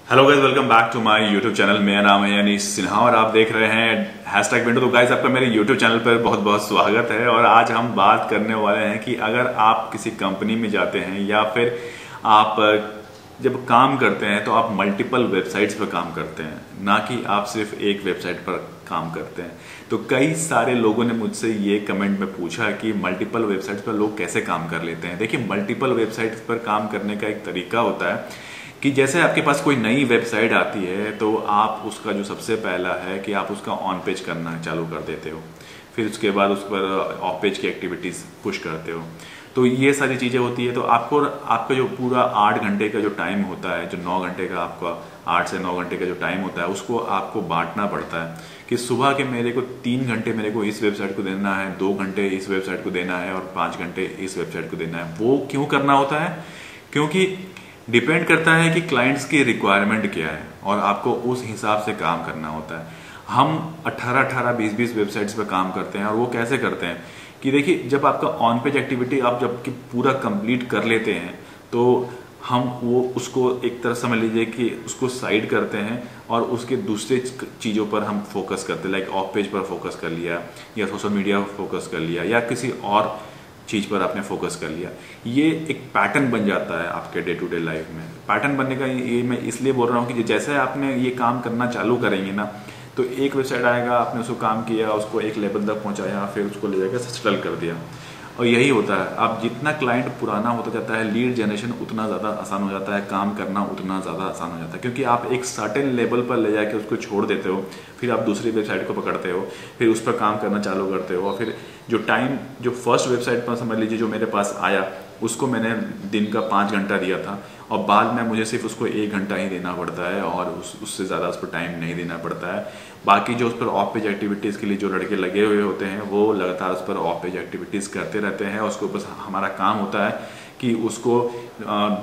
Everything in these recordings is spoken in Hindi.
Hello guys, welcome back to my YouTube channel. मेरा नाम है यानी सिन्हा और आप देख रहे हैं हैशटैग विंडो। तो गाइस, आपका मेरे यूट्यूब चैनल पर बहुत बहुत स्वागत है। और आज हम बात करने वाले हैं कि अगर आप किसी कंपनी में जाते हैं या फिर आप जब काम करते हैं तो आप मल्टीपल वेबसाइट्स पर काम करते हैं, ना कि आप सिर्फ एक वेबसाइट पर काम करते हैं। तो कई सारे लोगों ने मुझसे ये कमेंट में पूछा कि मल्टीपल वेबसाइट्स पर लोग कैसे काम कर लेते हैं। देखिए, मल्टीपल वेबसाइट्स पर काम करने का एक तरीका होता है कि जैसे आपके पास कोई नई वेबसाइट आती है तो आप उसका जो सबसे पहला है कि आप उसका ऑन पेज करना चालू कर देते हो, फिर उसके बाद उस पर ऑफ पेज की एक्टिविटीज़ पुश करते हो। तो ये सारी चीज़ें होती है। तो आपका जो पूरा 8 घंटे का जो टाइम होता है, जो 9 घंटे का आपका 8 से 9 घंटे का जो टाइम होता है, उसको आपको बांटना पड़ता है कि सुबह के मेरे को 3 घंटे मेरे को इस वेबसाइट को देना है, 2 घंटे इस वेबसाइट को देना है और 5 घंटे इस वेबसाइट को देना है। वो क्यों करना होता है? क्योंकि डिपेंड करता है कि क्लाइंट्स की रिक्वायरमेंट क्या है और आपको उस हिसाब से काम करना होता है। हम 18-18, 20-20 वेबसाइट्स पर काम करते हैं। और वो कैसे करते हैं कि देखिए, जब आपका ऑन पेज एक्टिविटी आप जब कि पूरा कंप्लीट कर लेते हैं तो हम वो उसको एक तरह समझ लीजिए कि उसको साइड करते हैं और उसके दूसरे चीज़ों पर हम फोकस करते हैं। लाइक ऑफ पेज पर फोकस कर लिया या सोशल मीडिया पर फोकस कर लिया या किसी और चीज़ पर आपने फोकस कर लिया। ये एक पैटर्न बन जाता है आपके डे टू डे लाइफ में। पैटर्न बनने का ये मैं इसलिए बोल रहा हूँ कि जैसे आपने ये काम करना चालू करेंगे ना, तो एक वेबसाइट आएगा, आपने उसको काम किया, उसको एक लेवल तक पहुँचाया, फिर उसको ले जाकर सेटल कर दिया। और यही होता है, आप जितना क्लाइंट पुराना होता जाता है, लीड जनरेशन उतना ज़्यादा आसान हो जाता है, काम करना उतना ज़्यादा आसान हो जाता है। क्योंकि आप एक सर्टेन लेवल पर ले जाके उसको छोड़ देते हो, फिर आप दूसरी वेबसाइट को पकड़ते हो, फिर उस पर काम करना चालू करते हो। और फिर जो फर्स्ट वेबसाइट पर समझ लीजिए जो मेरे पास आया, उसको मैंने दिन का 5 घंटा दिया था और बाद में मुझे सिर्फ उसको 1 घंटा ही देना पड़ता है और उससे ज़्यादा उस पर टाइम नहीं देना पड़ता है। बाकी जो उस पर ऑफ पेज एक्टिविटीज़ के लिए जो लड़के लगे हुए होते हैं वो लगातार उस पर ऑफ पेज एक्टिविटीज़ करते रहते हैं। उसको बस हमारा काम होता है कि उसको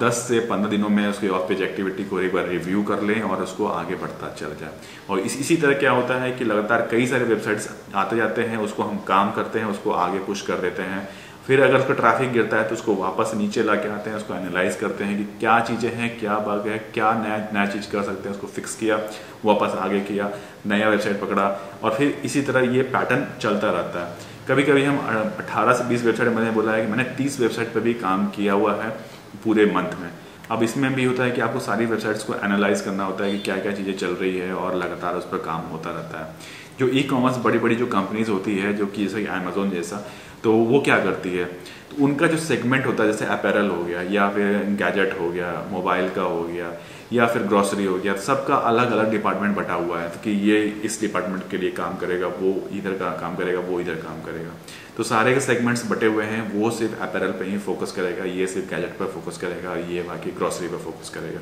10 से 15 दिनों में उसकी ऑफ पेज एक्टिविटी को एक बार रिव्यू कर लें और उसको आगे बढ़ता चल जाए। और इसी तरह क्या होता है कि लगातार कई सारे वेबसाइट्स आते जाते हैं, उसको हम काम करते हैं, उसको आगे पुश कर देते हैं। फिर अगर उसका ट्रैफिक गिरता है तो उसको वापस नीचे ला के आते हैं, उसको एनालाइज करते हैं कि क्या चीज़ें हैं, क्या बग है, क्या नया चीज़ कर सकते हैं, उसको फिक्स किया, वापस आगे किया, नया वेबसाइट पकड़ा। और फिर इसी तरह ये पैटर्न चलता रहता है। कभी कभी हम 18 से 20 वेबसाइट, मैंने बोला है कि मैंने 30 वेबसाइट पर भी काम किया हुआ है पूरे मंथ में। अब इसमें भी होता है कि आपको सारी वेबसाइट्स को एनालाइज करना होता है कि क्या क्या चीज़ें चल रही है और लगातार उस पर काम होता रहता है। जो ई कॉमर्स बड़ी बड़ी जो कंपनीज होती है, जो कि जैसे कि अमेजोन जैसा, तो वो क्या करती है, तो उनका जो सेगमेंट होता है, जैसे अपैरल हो गया या फिर गैजेट हो गया, मोबाइल का हो गया या फिर ग्रोसरी हो गया, सबका अलग अलग डिपार्टमेंट बटा हुआ है। तो कि ये इस डिपार्टमेंट के लिए काम करेगा, वो इधर का काम करेगा, वो इधर काम करेगा। तो सारे के सेगमेंट्स बटे हुए हैं। वो सिर्फ अपैरल पे ही फोकस करेगा, ये सिर्फ गैजेट पर फोकस करेगा, ये बाकी ग्रोसरी पर फोकस करेगा।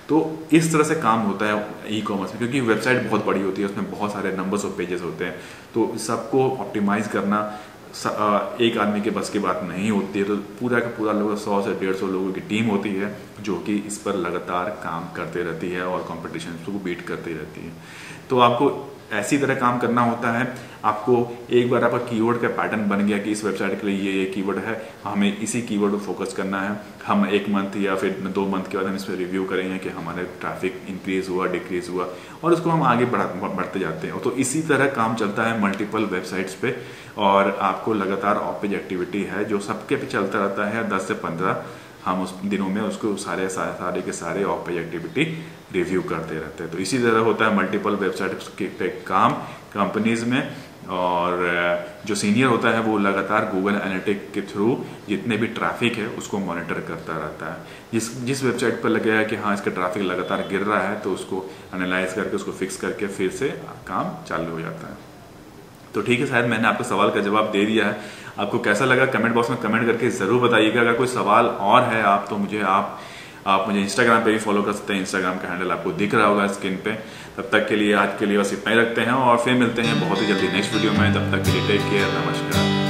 तो इस तरह से काम होता है ई कॉमर्स में। क्योंकि वेबसाइट बहुत बड़ी होती है, उसमें बहुत सारे नंबर्स ऑफ पेजेस होते हैं, तो सबको ऑप्टिमाइज करना एक आदमी के बस की बात नहीं होती है। तो पूरा का पूरा लोग 100 से 150 लोगों की टीम होती है जो कि इस पर लगातार काम करते रहती है और कंपटीशन को बीट करती रहती है। तो आपको ऐसी तरह काम करना होता है। आपको एक बार आपका कीवर्ड का पैटर्न बन गया कि इस वेबसाइट के लिए ये कीवर्ड है, हमें इसी कीवर्ड पर फोकस करना है। हम 1 मंथ या फिर 2 मंथ के बाद हम इस पर रिव्यू करेंगे कि हमारे ट्रैफिक इंक्रीज हुआ, डिक्रीज हुआ, और उसको हम आगे बढ़ते जाते हैं। तो इसी तरह काम चलता है मल्टीपल वेबसाइट्स पे। और आपको लगातार ऑफ पेज एक्टिविटी है जो सबके पे चलता रहता है। 10 से 15 हम उस दिनों में उसको सारे के सारे ऑफ पेज एक्टिविटी रिव्यू करते रहते हैं। तो इसी तरह होता है मल्टीपल वेबसाइट्स पे काम कंपनीज में। और जो सीनियर होता है वो लगातार गूगल एनालिटिक के थ्रू जितने भी ट्रैफिक है उसको मॉनिटर करता रहता है। जिस वेबसाइट पर लगेगा कि हाँ इसका ट्रैफिक लगातार गिर रहा है, तो उसको एनालाइज करके उसको फिक्स करके फिर से काम चालू हो जाता है। तो ठीक है, शायद मैंने आपको सवाल का जवाब दे दिया है। आपको कैसा लगा कमेंट बॉक्स में कमेंट करके ज़रूर बताइएगा। अगर कोई सवाल और है तो आप मुझे इंस्टाग्राम पे भी फॉलो कर सकते हैं। इंस्टाग्राम का हैंडल आपको दिख रहा होगा स्क्रीन पे। तब तक के लिए आज के लिए बस इतना ही रखते हैं और फिर मिलते हैं बहुत ही जल्दी नेक्स्ट वीडियो में। तब तक के लिए टेक केयर, नमस्कार।